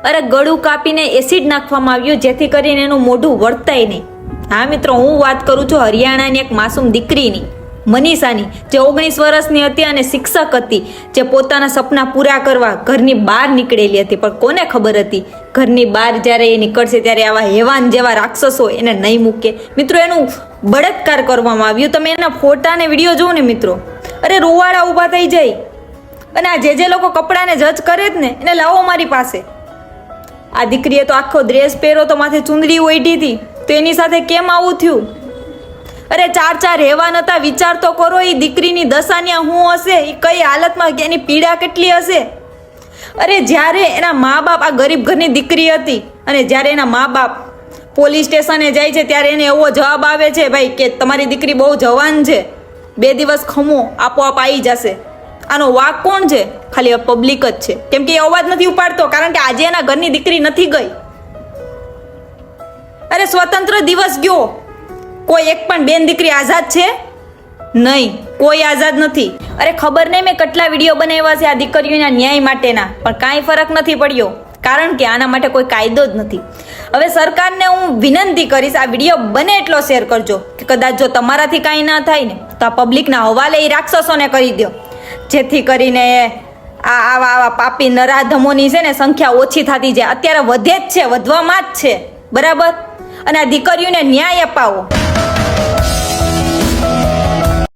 અરે ગળું કાપીને એસિડ નાખવામાં આવ્યું જેથી કરીને એનું મોઢું વર્તાય નહીં. હા મિત્રો, હું વાત કરું છું હરિયાણાની એક માસૂમ દીકરીની, મનીષાની, જે 19 વર્ષની હતી અને શિક્ષક હતી, જે પોતાના સપના પૂરા કરવા ઘરની બહાર નીકળેલી હતી. પણ કોને ખબર હતી ઘરની બહાર જ્યારે એ નીકળશે ત્યારે આવા હેવાન જેવા રાક્ષસો એને નહીં મૂકે. મિત્રો, એનું બળાત્કાર કરવામાં આવ્યું. તમે એના ફોટા અને વિડીયો જુઓ ને મિત્રો, અરે રૂવાડા ઊભા થઈ જાય. અને આ જે લોકો કપડાને જજ કરે જ ને એને લાવો મારી પાસે. આ દીકરીએ તો આખો ડ્રેસ પહેરો તો માથે ચુંદડી ઓઢી હતી, તો એની સાથે કેમ આવું થયું? અરે 4 હેવાન હતા. વિચાર તો કરો, એ દીકરીની દશાની શું હશે, એ કઈ હાલતમાં, એની પીડા કેટલી હશે. અરે જ્યારે એના મા બાપ, આ ગરીબ ઘરની દીકરી હતી, અને જ્યારે એના મા બાપ પોલીસ સ્ટેશને જાય છે ત્યારે એને એવો જવાબ આવે છે, ભાઈ કે તમારી દીકરી બહુ જવાન છે, 2 દિવસ ખમો, આપોઆપ આવી જશે. આનો વાક કોણ છે? ખાલી પબ્લિક જ છે, કેમ કે એ અવાજ નથી ઉપાડતો, કારણ કે આજે એના ઘરની દીકરી નથી ગઈ. અરે સ્વતંત્ર દિવસ ગયો, કોઈ એક પણ બેન દીકરી આઝાદ છે? નહીં, કોઈ આઝાદ નથી. અરે ખબર નહીં મેં કેટલા વિડીયો બનાવ્યા છે આ દીકરીઓના ન્યાય માટેના, પણ કાંઈ ફરક નથી પડ્યો, કારણ કે આના માટે કોઈ કાયદો જ નથી. હવે સરકારને હું વિનંતી કરીશ, આ વિડીયો બને એટલો શેર કરજો, કે કદાચ જો તમારાથી કાંઈ ના થાય ને તો આ પબ્લિકના હવાલે એ રાક્ષસોને કરી દો, જેથી કરીને આવા પાપી નરાધમોની છે ને સંખ્યા ઓછી થતી જાય. અત્યારે વધે જ છે, વધવામાં જ છે, બરાબર. અને આ દીકરીઓને ન્યાય અપાવો.